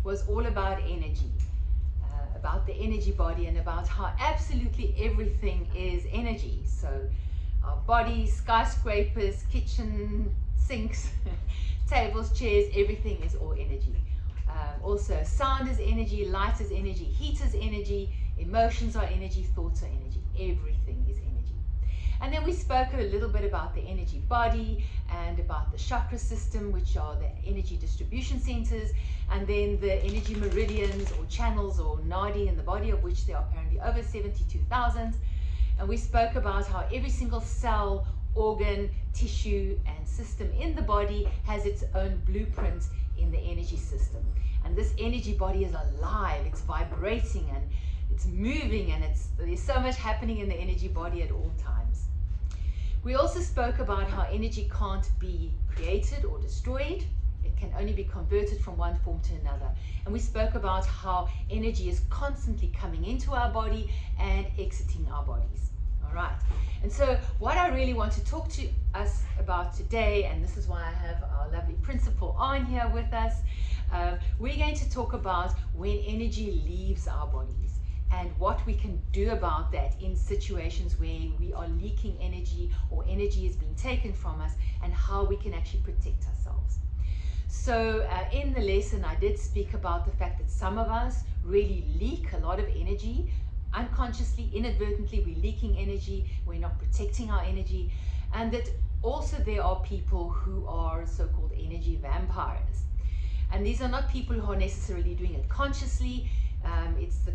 was all about energy, about the energy body, and about how absolutely everything is energy. So our bodies, skyscrapers, kitchen sinks, tables, chairs, everything is all energy. Also, sound is energy, light is energy, heat is energy, emotions are energy, thoughts are energy. Everything is energy. And then we spoke a little bit about the energy body and about the chakra system, which are the energy distribution centers, and then the energy meridians or channels or nadi in the body, of which there are apparently over 72,000. And we spoke about how every single cell, organ, tissue, and system in the body has its own blueprint in the energy system. And this energy body is alive, it's vibrating, and it's moving, and there's so much happening in the energy body at all times. We also spoke about how energy can't be created or destroyed. It can only be converted from one form to another. And we spoke about how energy is constantly coming into our body and exiting our bodies. All right. And so what I really want to talk to us about today, and this is why I have our lovely principal on here with us, we're going to talk about when energy leaves our bodies and what we can do about that in situations where we are leaking energy or energy is being taken from us, and how we can actually protect ourselves. So in the lesson I did speak about the fact that some of us really leak a lot of energy. Unconsciously, inadvertently, we're leaking energy, we're not protecting our energy, and that also there are people who are so-called energy vampires. And these are not people who are necessarily doing it consciously. It's the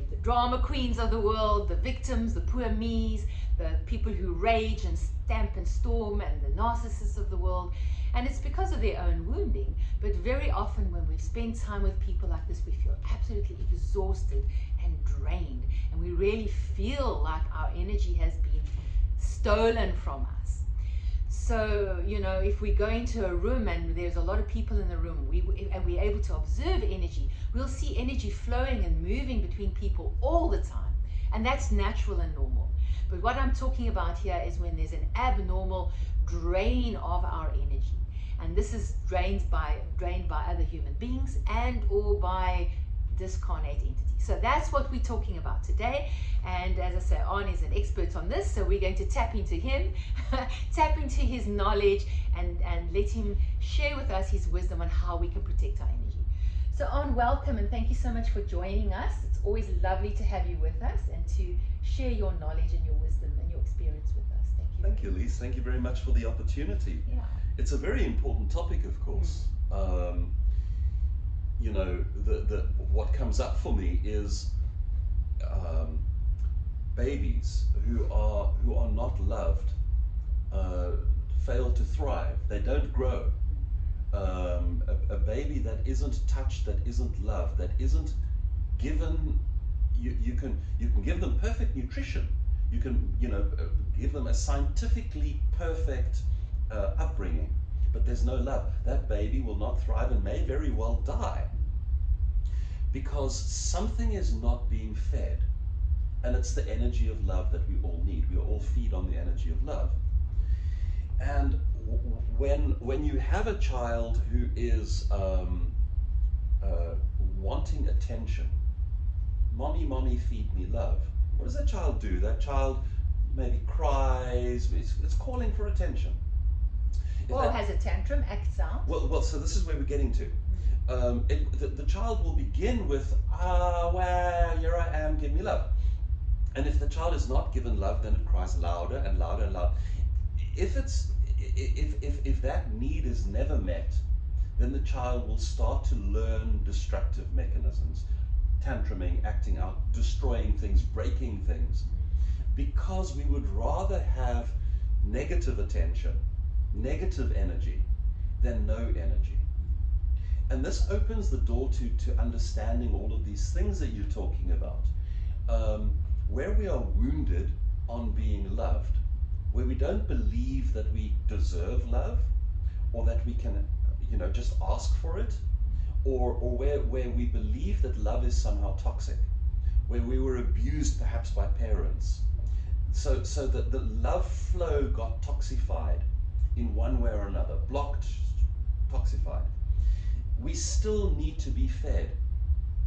the drama queens of the world, the victims, the poor me's, the people who rage and stamp and storm, and the narcissists of the world. And it's because of their own wounding. But very often when we spend time with people like this, we feel absolutely exhausted and drained, and we really feel like our energy has been stolen from us. So, if we go into a room and there's a lot of people in the room, and we're able to observe energy, we'll see energy flowing and moving between people all the time. And that's natural and normal. But what I'm talking about here is when there's an abnormal drain of our energy. And this is drained by other human beings and or by discarnate entities. So that's what we're talking about today. And as I say, Arne is an expert on this, so we're going to tap into him, tap into his knowledge, and let him share with us his wisdom on how we can protect our energy. So Arne, welcome, and thank you so much for joining us. It's always lovely to have you with us and to share your knowledge and your wisdom and your experience with us. Thank you. Thank you, Lise. Thank you very much for the opportunity. Yeah. It's a very important topic, of course. What comes up for me is babies who are not loved fail to thrive. They don't grow. A baby that isn't touched, that isn't loved, that isn't given, you can give them perfect nutrition. You can give them a scientifically perfect upbringing, but there's no love. That baby will not thrive and may very well die, because something is not being fed, and it's the energy of love that we all need. We all feed on the energy of love. And when you have a child who is wanting attention, mommy, feed me love, what does that child do? That child maybe cries, it's calling for attention. Or has a tantrum, acts out. Well, so this is where we're getting to. The child will begin with, well, here I am, give me love. And if the child is not given love, then it cries louder and louder and louder. If that need is never met, then the child will start to learn destructive mechanisms, tantruming, acting out, destroying things, breaking things, because we would rather have negative attention, negative energy, than no energy. And this opens the door to understanding all of these things that you're talking about. Where we are wounded on being loved, where we don't believe that we deserve love, or that we can, just ask for it, or where we believe that love is somehow toxic, where we were abused perhaps by parents, so that the love flow got toxified in one way or another, blocked, toxified. we still need to be fed.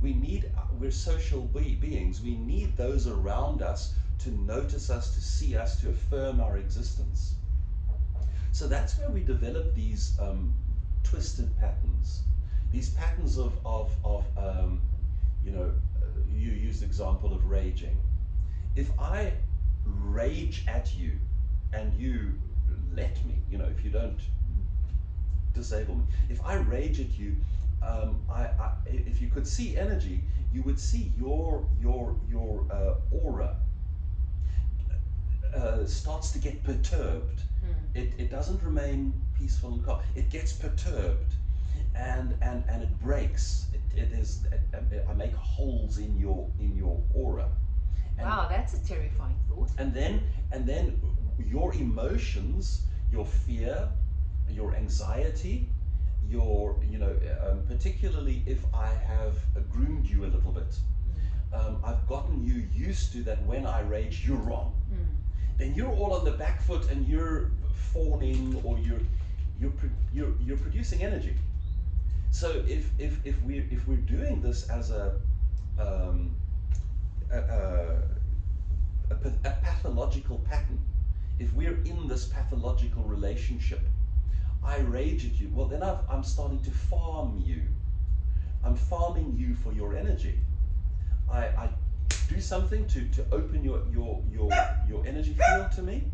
We're social beings. We need those around us to notice us, to see us, to affirm our existence. So that's where we develop these twisted patterns. These patterns of you used the example of raging. If I rage at you and you let me, if you don't disable me, if I rage at you, if you could see energy, you would see your aura starts to get perturbed. It doesn't remain peaceful and calm. It gets perturbed, and it breaks. I make holes in your aura. Wow, that's a terrifying thought. And then your emotions, your fear, your anxiety, particularly if I have groomed you a little bit, I've gotten you used to that when I rage, you're wrong. Then you're all on the back foot and you're fawning, or you're producing energy. So if we're doing this as a pathological pattern, if we're in this pathological relationship, I rage at you, well then I'm starting to farm you. I'm farming you for your energy. I do something to open your energy field to me,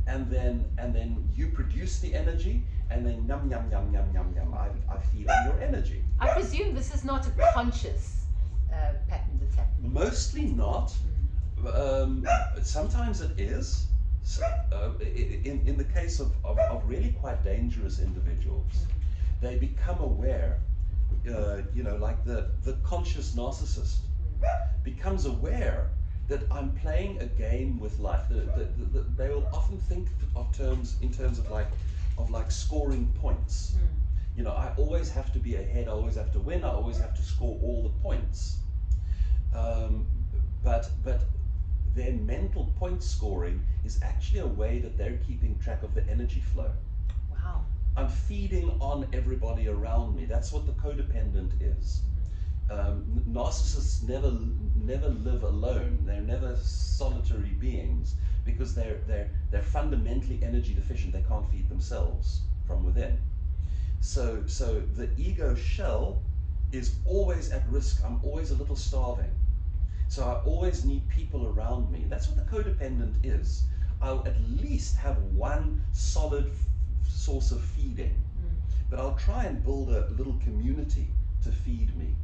and then you produce the energy, and then yum yum yum yum yum yum, I feed on your energy. I presume this is not a conscious pattern that's happening. Mostly not. Sometimes it is. In the case of really quite dangerous individuals, they become aware, like the conscious narcissist becomes aware that I'm playing a game with life. They will often think in terms of like scoring points. I always have to be ahead, I always have to win, I always have to score all the points. But their mental point scoring is actually a way that they're keeping track of the energy flow. Wow. I'm feeding on everybody around me. That's what the codependent is. Narcissists never live alone. They're never solitary beings, because they're fundamentally energy deficient. They can't feed themselves from within. So the ego shell is always at risk. I'm always a little starving. So I always need people around me. That's what the codependent is. I'll at least have one solid source of feeding, but I'll try and build a little community to feed me.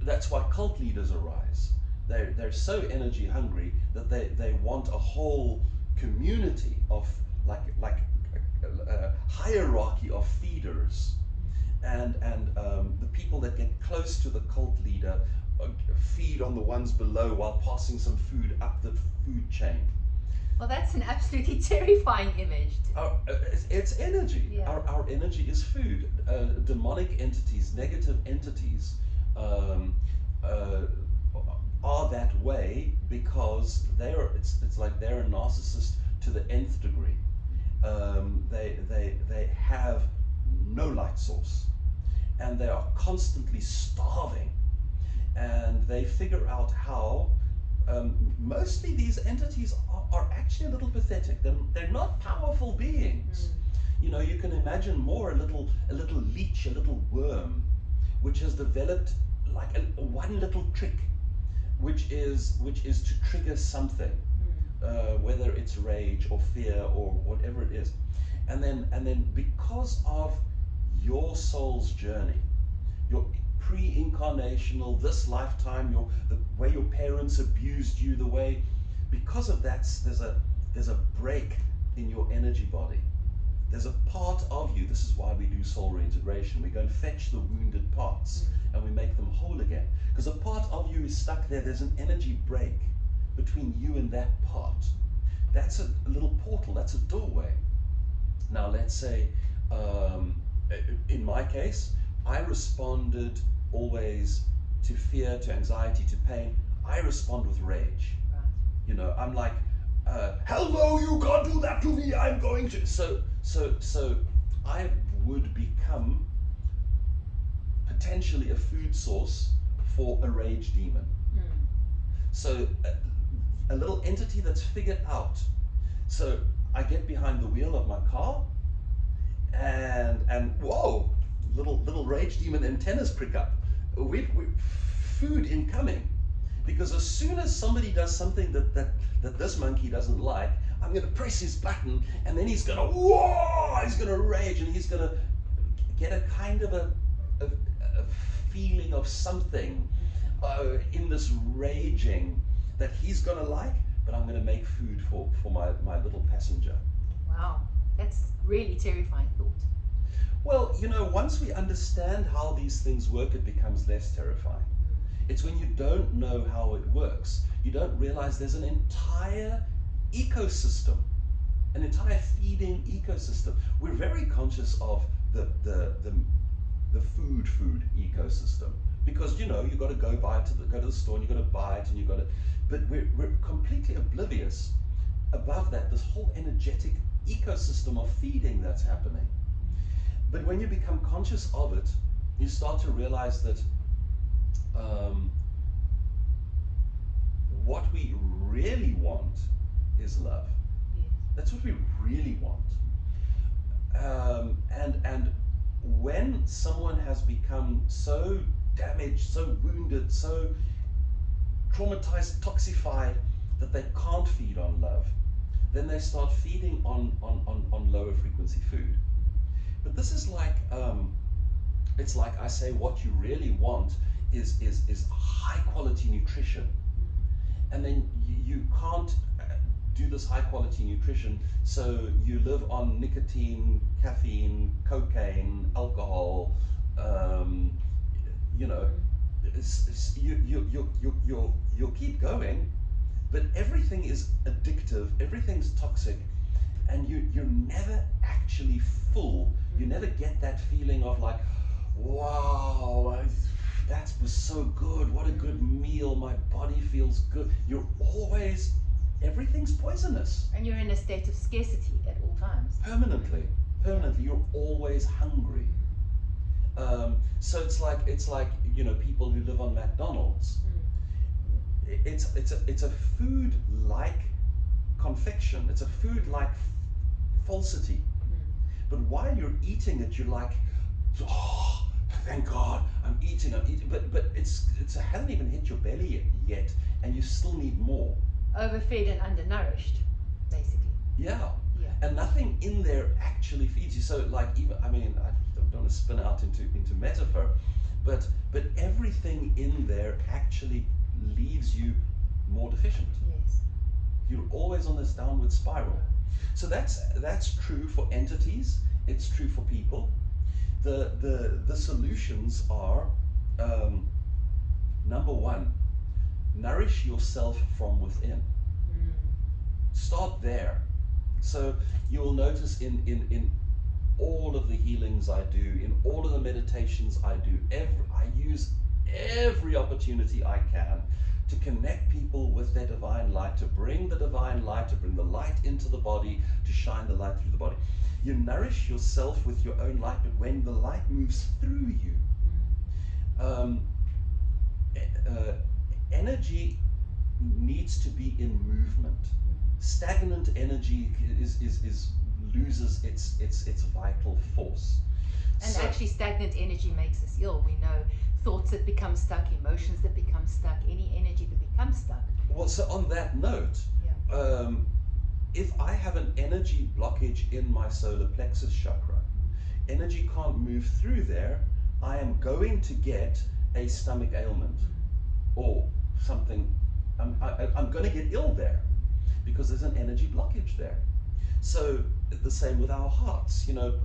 That's why cult leaders arise. They're so energy hungry that they want a whole community of like a hierarchy of feeders, and the people that get close to the cult leader feed on the ones below while passing some food up the food chain. Well, that's an absolutely terrifying image. It's energy. Yeah. Our energy is food. Demonic entities, negative entities, are that way because it's like they're a narcissist to the nth degree. They have no light source, and they are constantly starving, and they figure out how. Mostly these entities are actually a little pathetic. They're not powerful beings. You know, you can imagine more a little leech, a little worm, which has developed like one little trick, which is to trigger something, whether it's rage or fear or whatever it is, and then because of your soul's journey, your pre-incarnational, this lifetime, the way your parents abused you, because of that, there's a break in your energy body. There's a part of you. This is why we do soul reintegration. We go and fetch the wounded parts and we make them whole again. Because a part of you is stuck there. There's an energy break between you and that part. That's a little portal. That's a doorway. Now let's say, in my case, I responded always to fear, to anxiety, to pain. I respond with rage. Right. You know, I'm like, hello, you can't do that to me, I'm going to. So I would become potentially a food source for a rage demon. So a little entity that's figured out. So I get behind the wheel of my car, and whoa, little rage demon antennas prick up. We've food incoming, because as soon as somebody does something that this monkey doesn't like, I'm going to press his button, and then he's going to whoa, he's going to rage, and he's going to get a kind of a feeling of something in this raging that he's going to like, but I'm going to make food for my little passenger. Wow, that's really terrifying thought. Well, you know, once we understand how these things work, it becomes less terrifying. It's when you don't know how it works, you don't realize there's an entire ecosystem, an entire feeding ecosystem. We're very conscious of the food ecosystem, because you know, you've got to go to the store and you've got to buy it, and you've got to, but we're completely oblivious above that, this whole energetic ecosystem of feeding that's happening. But when you become conscious of it, you start to realize that what we really want is love. Yes. That's what we really want. And when someone has become so damaged, so wounded, so traumatized, toxified, that they can't feed on love, then they start feeding on lower frequency food. But this is like, it's like I say, what you really want is high quality nutrition. And then you can't do this high quality nutrition, so you live on nicotine, caffeine, cocaine, alcohol, you know, you'll keep going, but everything is addictive, everything's toxic, and you're never actually full. You never get that feeling of like, wow, that was so good, what a good meal, my body feels good. You're always, everything's poisonous. And you're in a state of scarcity at all times. Permanently, you're always hungry. So it's like you know, people who live on McDonald's. It's a food-like confection. It's a food-like falsity. But while you're eating it, you're like, oh, thank God, I'm eating. But it hasn't even hit your belly yet, and you still need more. Overfed and undernourished, basically. Yeah. And nothing in there actually feeds you. So like, even, I mean, I don't want to spin out into metaphor, but everything in there actually leaves you more deficient. Yes. You're always on this downward spiral. So that's true for entities. It's true for people. The solutions are, number one, nourish yourself from within. Start there. So you'll notice in all of the healings I do, in all of the meditations I do, I use every opportunity I can to connect people with their divine light, to bring the divine light, to bring the light into the body, to shine the light through the body. You nourish yourself with your own light, but when the light moves through you, energy needs to be in movement. Stagnant energy loses its vital force. And actually, stagnant energy makes us ill. We know thoughts that become stuck, emotions that become stuck, any energy that becomes stuck. Well, so on that note, if I have an energy blockage in my solar plexus chakra, energy can't move through there, I am going to get a stomach ailment or something. I'm going to get ill there because there's an energy blockage there. So the same with our hearts. You know,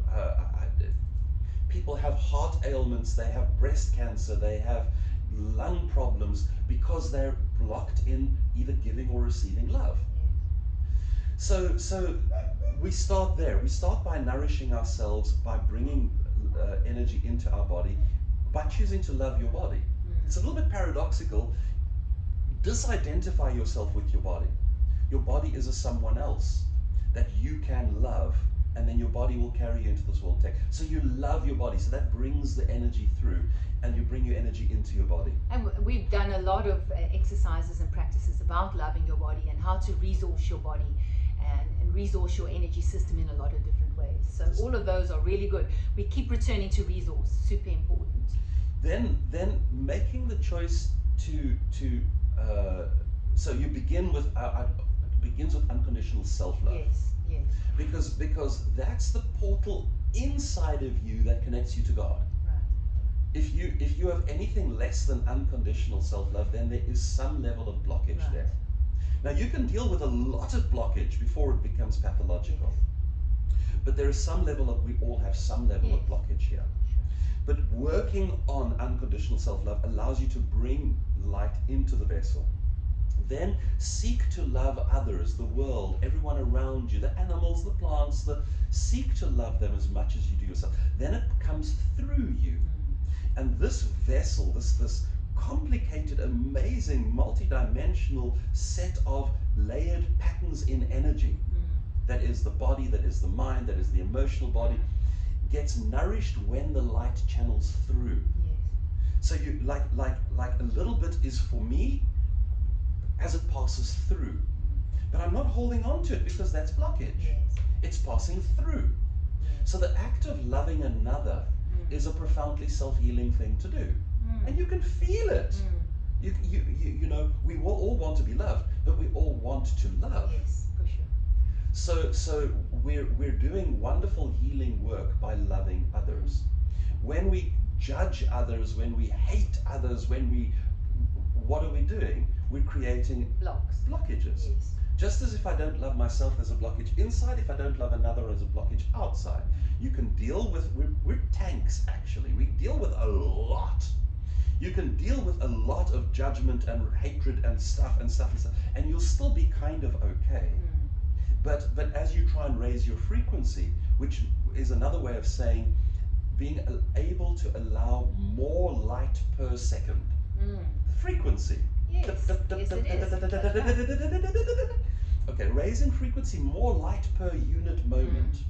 people have heart ailments, they have breast cancer, they have lung problems because they're blocked in either giving or receiving love. So we start there. We start by nourishing ourselves, by bringing energy into our body, by choosing to love your body. It's a little bit paradoxical. Disidentify yourself with your body. Your body is a someone else that you can love, and then your body will carry you into this world tech. So you love your body, so that brings the energy through, and energy into your body. And we've done a lot of exercises and practices about loving your body and how to resource your body and resource your energy system in a lot of different ways. So all of those are really good. We keep returning to resource, super important. Then making the choice so you begin with it begins with unconditional self-love. Yes, yes. Because that's the portal inside of you that connects you to God. If you have anything less than unconditional self-love, then there is some level of blockage there. Now you can deal with a lot of blockage before it becomes pathological. But there is some level of, we all have some level of blockage here. But working on unconditional self-love allows you to bring light into the vessel. Then seek to love others, the world, everyone around you, the animals, the plants, seek to love them as much as you do yourself. Then it comes through you. And this vessel, this complicated, amazing, multi-dimensional set of layered patterns in energy, that is the body, that is the mind, that is the emotional body, gets nourished when the light channels through. Yes. So you like a little bit is for me as it passes through. But I'm not holding on to it because that's blockage. Yes. It's passing through. Yes. So the act of loving another is a profoundly self-healing thing to do. And you can feel it. You know, we will all want to be loved, but we all want to love. Yes, for sure. So we're doing wonderful healing work by loving others. When we judge others, when we hate others, what are we doing? We're creating blockages. Yes. Just as if I don't love myself, there's a blockage inside. If I don't love another, there's a blockage outside. You can deal with, we're tanks actually. We deal with a lot. You can deal with a lot of judgment and hatred and stuff, and you'll still be kind of okay. But as you try and raise your frequency, which is another way of saying being able to allow more light per second. Frequency. Yes, yes it is. Okay, raising frequency, more light per unit moment.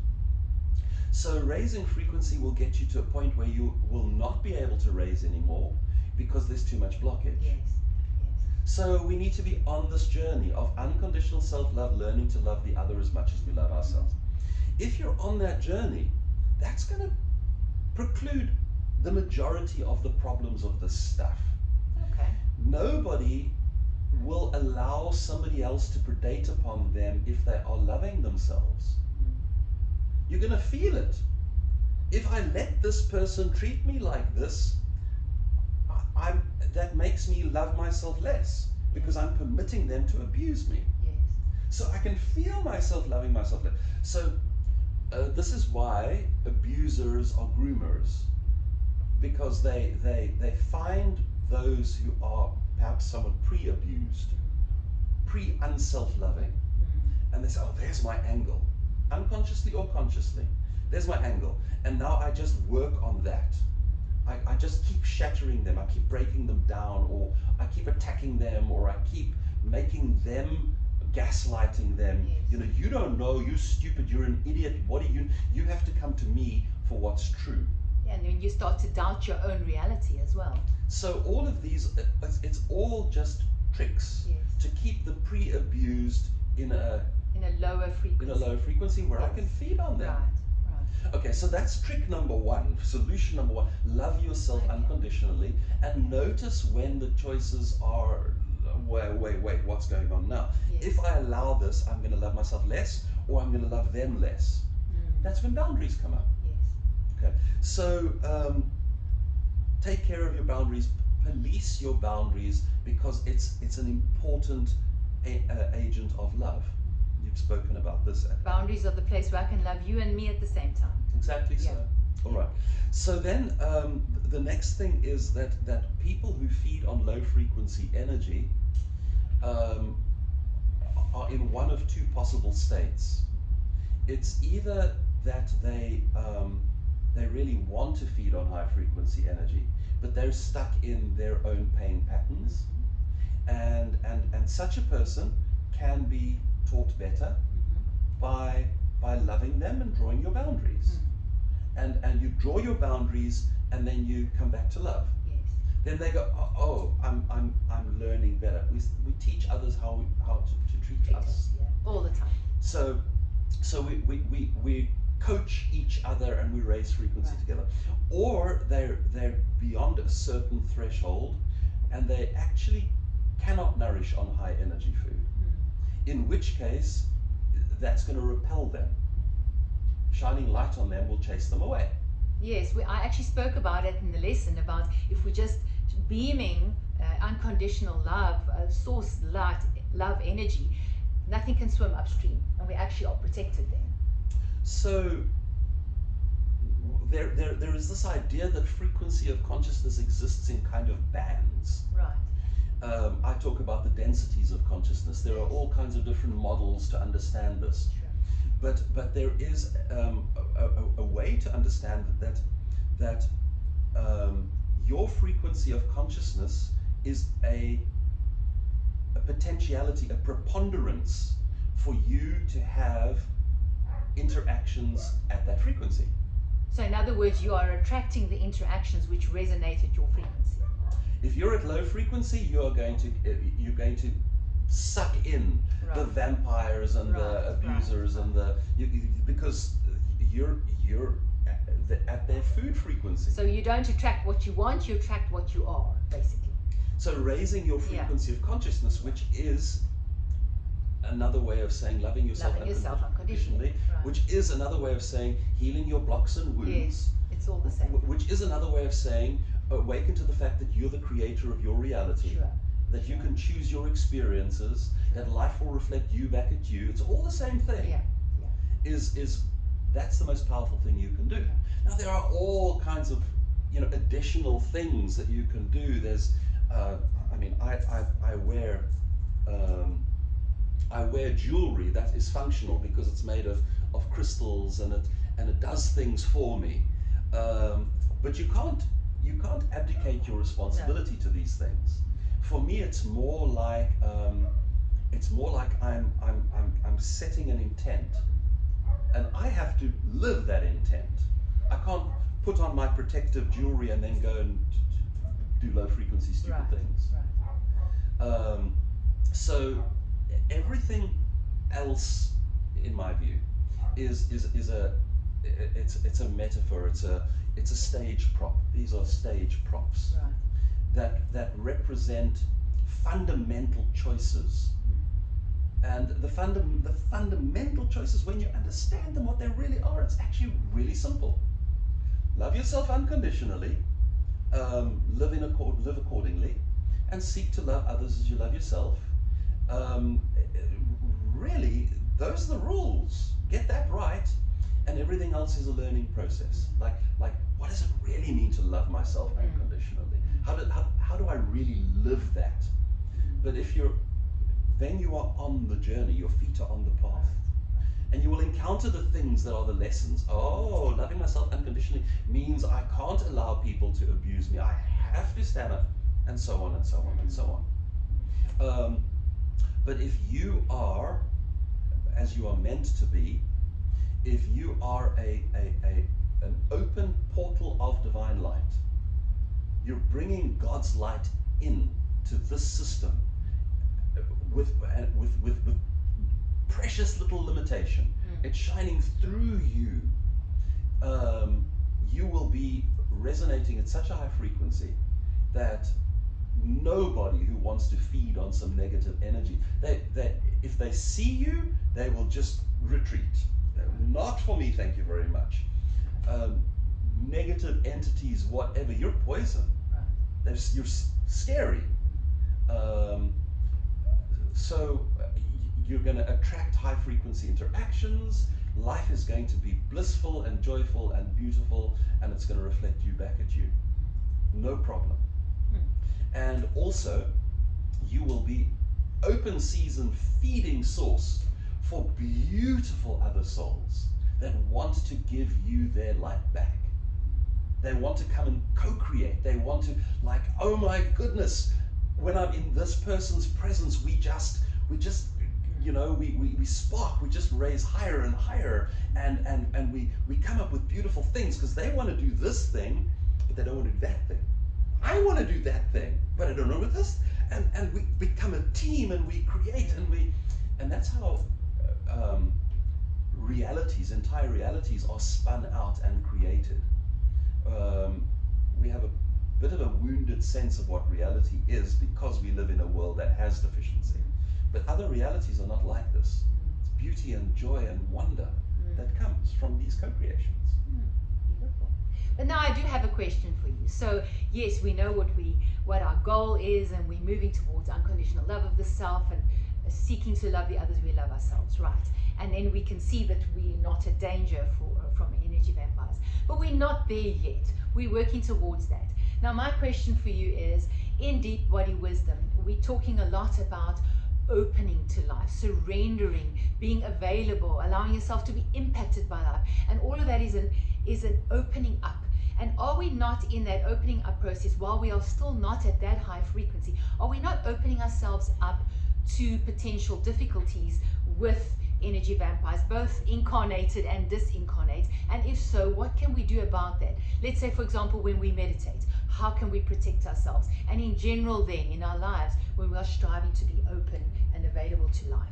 So raising frequency will get you to a point where you will not be able to raise anymore because there's too much blockage. Yes. So we need to be on this journey of unconditional self-love, learning to love the other as much as we love ourselves. If you're on that journey, that's going to preclude the majority of the problems of this stuff. Okay. Nobody will allow somebody else to predate upon them if they are loving themselves. You're going to feel it. If I let this person treat me like this, that makes me love myself less because I'm permitting them to abuse me. Yes. So I can feel myself loving myself less. So this is why abusers are groomers, because they find those who are perhaps somewhat pre-abused, pre-unself-loving, and they say, oh, there's my angle, unconsciously or consciously, there's my angle, and now I just work on that. I just keep shattering them, I keep breaking them down, or I keep attacking them, or I keep making them, gaslighting them. Yes. You know, you don't know, you're stupid, you're an idiot, what are you have to come to me for what's true. Yeah, and then you start to doubt your own reality as well. So all of these, it's all just tricks. Yes. To keep the pre-abused in a lower frequency. where I can feed on them. Right. Okay, so that's trick number one, solution number one. Love yourself unconditionally and notice when the choices are, wait, what's going on now? Yes. If I allow this, I'm going to love myself less, or I'm going to love them less. That's when boundaries come up. Yes. Okay, so take care of your boundaries, police your boundaries, because it's an important agent of love. You've spoken about this. Boundaries are the place where I can love you and me at the same time. Exactly so. All right. So then the next thing is that people who feed on low frequency energy are in one of two possible states. It's either that they really want to feed on high frequency energy, but they're stuck in their own pain patterns, and such a person can be taught better by loving them and drawing your boundaries. And you draw your boundaries and then you come back to love. Yes. then they go, oh, I'm learning better. We teach others how to treat us. Yeah, all the time. So we coach each other and we raise frequency together. Or they're beyond a certain threshold and they actually cannot nourish on high energy food. In which case, that's going to repel them. Shining light on them will chase them away. Yes, I actually spoke about it in the lesson about if we're just beaming unconditional love, source light, love energy, nothing can swim upstream, and we actually are protected then. So there is this idea that frequency of consciousness exists in kind of bands. Right. I talk about the densities of consciousness. There are all kinds of different models to understand this. Sure. But there is a way to understand that your frequency of consciousness is a potentiality, a preponderance for you to have interactions at that frequency. So in other words, you are attracting the interactions which resonate at your frequency. If you're at low frequency, you're going to suck in the vampires and the abusers and because you're at their food frequency. So you don't attract what you want, you attract what you are, basically. So raising your frequency of consciousness, which is another way of saying loving yourself unconditionally, which is another way of saying healing your blocks and wounds. Yes, it's all the same. Which is another way of saying awaken to the fact that you're the creator of your reality. Sure. That you can choose your experiences, that life will reflect you back at you. It's all the same thing. Yeah. Is that's the most powerful thing you can do. Now there are all kinds of additional things that you can do. There's I wear jewelry that is functional because it's made of crystals and it does things for me. But you can't abdicate your responsibility to these things. For me, it's more like I'm setting an intent, and I have to live that intent. I can't put on my protective jewelry and then go and do low frequency stupid things. Right. So everything else, in my view, is a metaphor. It's a stage prop. These are stage props. Right. That represent fundamental choices. And the fundamental choices, when you understand them, what they really are, it's actually really simple. Love yourself unconditionally, live accordingly, and seek to love others as you love yourself. Really, those are the rules. Get that right, and everything else is a learning process. Like what does it really mean to love myself unconditionally? How do I really live that? But then you are on the journey, your feet are on the path. And you will encounter the things that are the lessons. Oh, loving myself unconditionally means I can't allow people to abuse me. I have to stand up, and so on and so on and so on. But if you are, as you are meant to be, if you are an open portal of divine light, you're bringing God's light in to this system with precious little limitation. It's shining through you. You will be resonating at such a high frequency that nobody who wants to feed on some negative energy, if they see you, they will just retreat. Not for me, thank you very much. Negative entities, whatever, you're poison. You're scary. So you're going to attract high frequency interactions. Life is going to be blissful and joyful and beautiful, and it's going to reflect you back at you. No problem. And also, you will be open season feeding source for beautiful other souls that want to give you their light back. They want to come and co-create. They want to, like, oh my goodness, when I'm in this person's presence, we just we spark, we just raise higher and higher, and we come up with beautiful things because they want to do this thing, but they don't want to do that thing. I want to do that thing, but I don't know what this. And we become a team, and we create, and that's how entire realities are spun out and created. We have a bit of a wounded sense of what reality is because we live in a world that has deficiency. But other realities are not like this. It's beauty and joy and wonder that comes from these co-creations. Beautiful. But now I do have a question for you. So yes, we know what our goal is, and we're moving towards unconditional love of the self and seeking to love the others we love ourselves, right? And then we can see that we're not a danger from energy vampires. But we're not there yet. We're working towards that. Now my question for you is, in Deep Body Wisdom, we're talking a lot about opening to life, surrendering, being available, allowing yourself to be impacted by life. And all of that is an opening up. And are we not in that opening up process, while we are still not at that high frequency, are we not opening ourselves up to potential difficulties with energy vampires, both incarnated and disincarnate? And if so, what can we do about that? Let's say, for example, when we meditate, how can we protect ourselves? And in general then, in our lives, when we are striving to be open and available to life.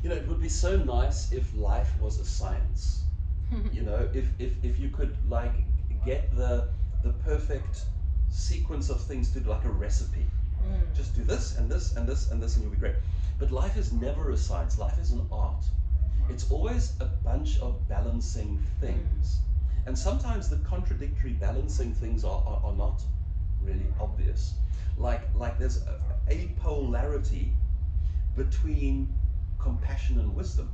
You know, it would be so nice if life was a science. You know, if you could like get the perfect sequence of things to do, like a recipe. Just do this and this and this and this and you'll be great. But life is never a science. Life is an art. It's always a bunch of balancing things. And sometimes the contradictory balancing things are not really obvious. Like there's a polarity between compassion and wisdom,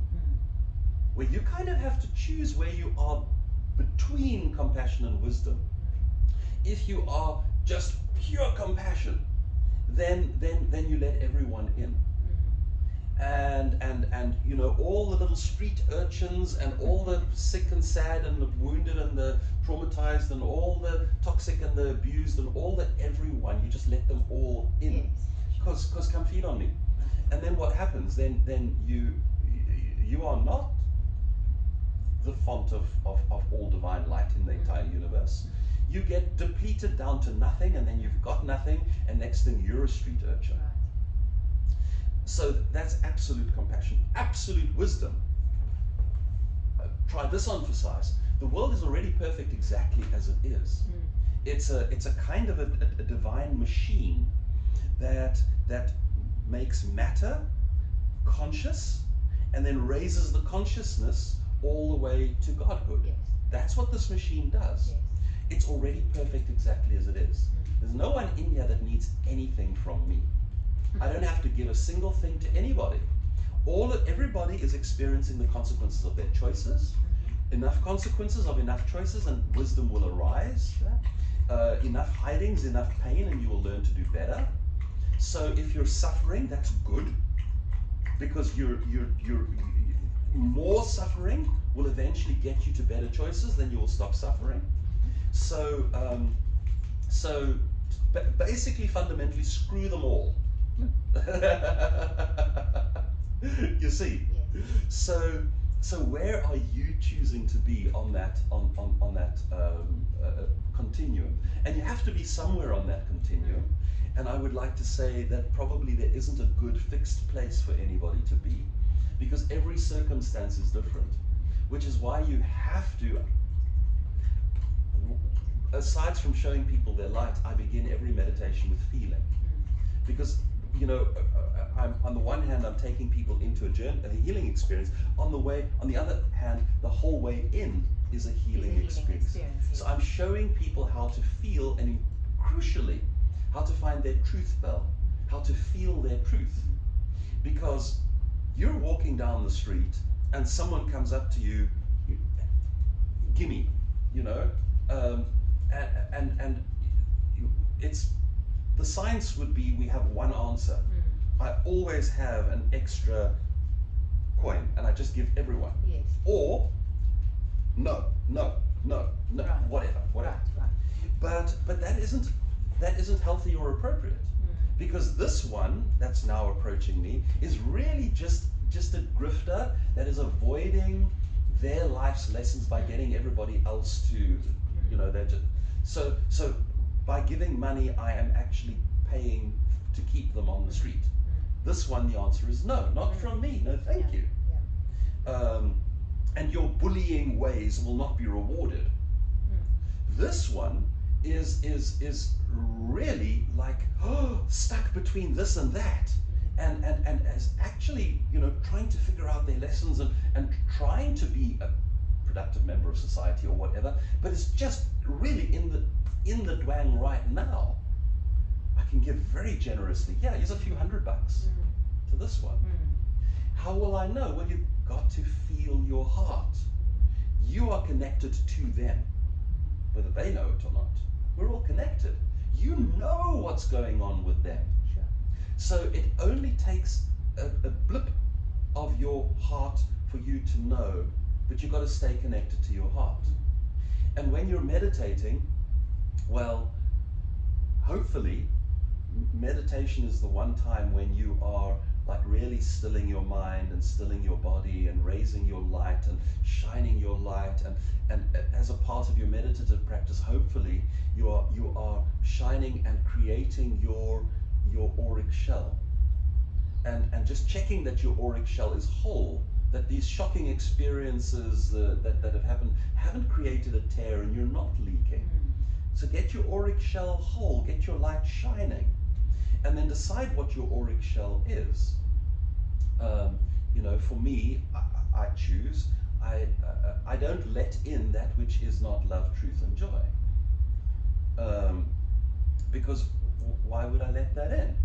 where you kind of have to choose where you are between compassion and wisdom. If you are just pure compassion, then you let everyone in. And you know, all the little street urchins and all the sick and sad and the wounded and the traumatized and all the toxic and the abused and all the everyone, you just let them all in. Because come feed on me. And then what happens? Then you are not the font of all divine light in the entire universe. You get depleted down to nothing, and then you've got nothing, and next thing you're a street urchin. So that's absolute compassion, absolute wisdom. Try this on for size. The world is already perfect exactly as it is. It's a kind of a divine machine that makes matter conscious and then raises the consciousness all the way to Godhood. That's what this machine does. It's already perfect exactly as it is. There's no one in here that needs anything from me. I don't have to give a single thing to anybody. Everybody is experiencing the consequences of their choices. Enough consequences of enough choices and wisdom will arise. Enough hidings, enough pain, and you will learn to do better. So if you're suffering, that's good, because you're more suffering will eventually get you to better choices, then you will stop suffering. So basically, fundamentally, screw them all. You see? So where are you choosing to be on that continuum? And you have to be somewhere on that continuum. And I would like to say that probably there isn't a good fixed place for anybody to be, because every circumstance is different, which is why you have to, aside from showing people their light, I begin every meditation with feeling. Because, you know, I'm, on the one hand, I'm taking people into a journey, a healing experience. On the other hand, the whole way in is a healing experience. So I'm showing people how to feel, and crucially, how to find their truth bell, how to feel their truth. Because you're walking down the street and someone comes up to you, gimme, you know, and it's, the science would be we have one answer. I always have an extra coin and I just give everyone. Or no, whatever. But that isn't healthy or appropriate, because this one that's now approaching me is really just a grifter that is avoiding their life's lessons by getting everybody else to, you know, they're just so by giving money, I am actually paying to keep them on the street. This one, the answer is no, not from me. No, thank you. And your bullying ways will not be rewarded. This one is really like stuck between this and that, and is actually, you know, trying to figure out their lessons and trying to be a productive member of society or whatever, but it's just really in the dwang right now. I can give very generously. Yeah, here's a few $100 to this one. How will I know? Well, you've got to feel your heart. You are connected to them, whether they know it or not. We're all connected. You know what's going on with them. Sure. So it only takes a blip of your heart for you to know, but you've got to stay connected to your heart. And when you're meditating, well, hopefully, meditation is the one time when you are like really stilling your mind and stilling your body and raising your light and shining your light, and as a part of your meditative practice, hopefully you are shining and creating your auric shell, and just checking that your auric shell is whole, that these shocking experiences that have happened haven't created a tear and you're not leaking. So get your auric shell whole, get your light shining, and then decide what your auric shell is. You know, for me, I choose, I don't let in that which is not love, truth, and joy. Because why would I let that in?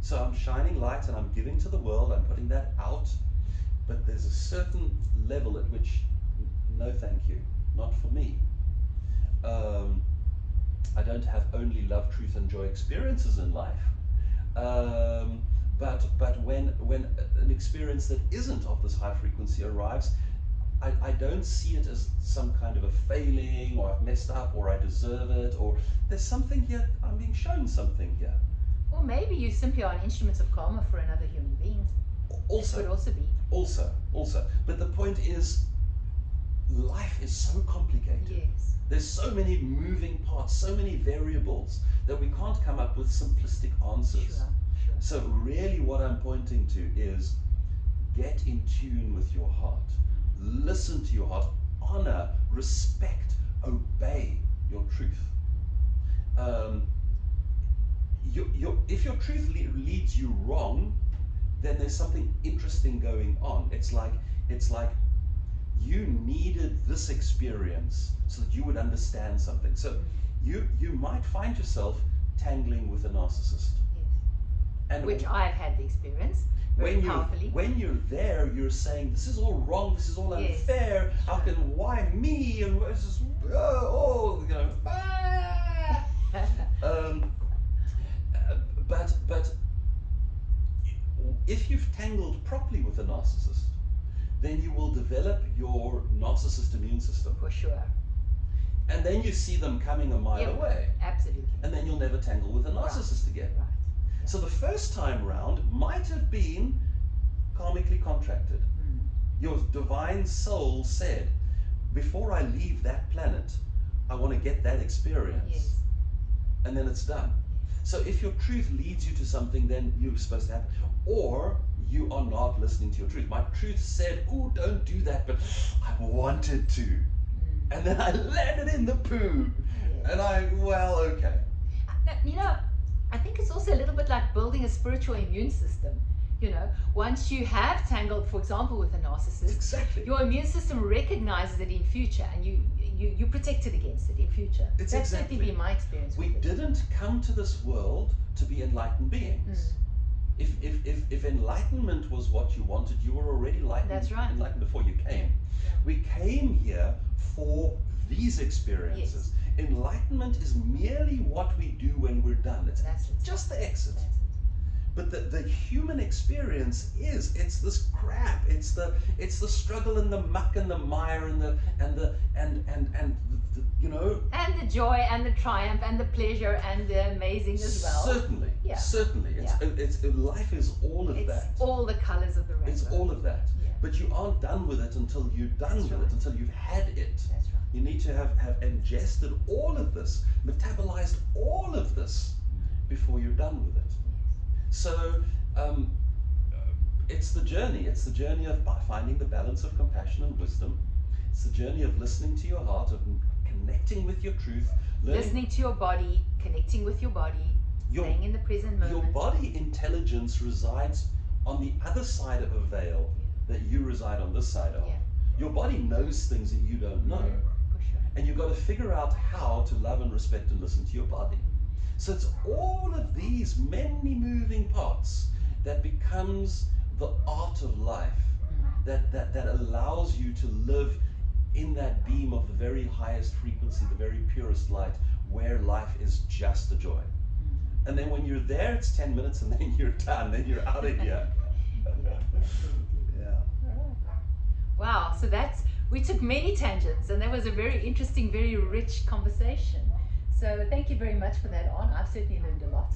So I'm shining light and I'm giving to the world, I'm putting that out, but there's a certain level at which, no thank you, not for me. I don't have only love, truth, and joy experiences in life. But when an experience that isn't of this high frequency arrives, I don't see it as some kind of a failing, or I've messed up, or I deserve it, or there's something here, I'm being shown something here. Or maybe you simply are an instrument of karma for another human being. Also, It could also be. Also. But the point is, life is so complicated. Yes. There's so many moving parts, so many variables, that we can't come up with simplistic answers. Sure. So really what I'm pointing to is, get in tune with your heart. Listen to your heart. Honor, respect, obey your truth. If your truth leads you wrong, then there's something interesting going on. It's like you needed this experience so that you would understand something. So you might find yourself tangling with a narcissist. Yes. And Which I've had the experience very powerfully. When you're there, you're saying, this is all wrong, this is all unfair, Yes. how can, why me, and it's just, you know, but if you've tangled properly with a narcissist, then you will develop your narcissist immune system. For sure. And then you see them coming a mile away. Absolutely. And then you'll never tangle with a narcissist again. Right. So the first time round might have been karmically contracted. Your divine soul said, before I leave that planet, I want to get that experience. Yes. And then it's done. So if your truth leads you to something, then you're supposed to have, or you are not listening to your truth. My truth said, oh, don't do that, but I wanted to. And then I landed in the poo. Yes. And well, okay. You know, I think it's also a little bit like building a spiritual immune system. You know, once you have tangled, for example, with a narcissist, Exactly. your immune system recognizes it in future, and you protect it against it in future. It's That's exactly. certainly been my experience. We with it. didn't come to this world to be enlightened beings. If enlightenment was what you wanted, you were already That's right. enlightened before you came. Yeah. We came here for these experiences. Enlightenment is merely what we do when we're done. It's That's it. just the exit. That's it. But the human experience it's this crap. It's the struggle and the muck and the mire and the you know. And the joy and the triumph and the pleasure and the amazing as well. Certainly. Yeah. Certainly. It's life is all of that. It's all the colors of the rainbow. It's all of that. Yeah. But you aren't done with it until you're done That's with right. it, until you've had it. That's right. You need to have ingested all of this, metabolized all of this before you're done with it. So it's the journey. It's the journey of finding the balance of compassion and wisdom. It's the journey of listening to your heart, of connecting with your truth, listening to your body, connecting with your body, staying in the present moment. Your body intelligence resides on the other side of a veil that you reside on this side of. Your body knows things that you don't know. And you've got to figure out how to love and respect and listen to your body. So it's all of these many moving parts that becomes the art of life, that allows you to live in that beam of the very highest frequency, the very purest light, where life is just a joy. And then when you're there, it's 10 minutes and then you're done, then you're out of here. Wow, so we took many tangents, and that was a very interesting, very rich conversation. So thank you very much for that, On. I've certainly learned a lot.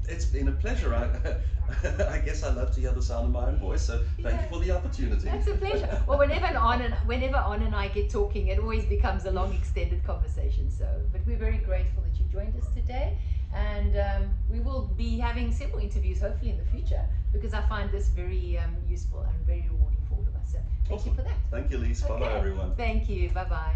It's been a pleasure. I guess I love to hear the sound of my own voice, so thank you for the opportunity. It's a pleasure. Well, whenever On and I get talking, it always becomes a long, extended conversation. But we're very grateful that you joined us today, and we will be having several interviews, hopefully in the future, because I find this very useful and very rewarding for all of us. So thank you for that. Thank you, Lise. Bye-bye, everyone. Thank you. Bye-bye.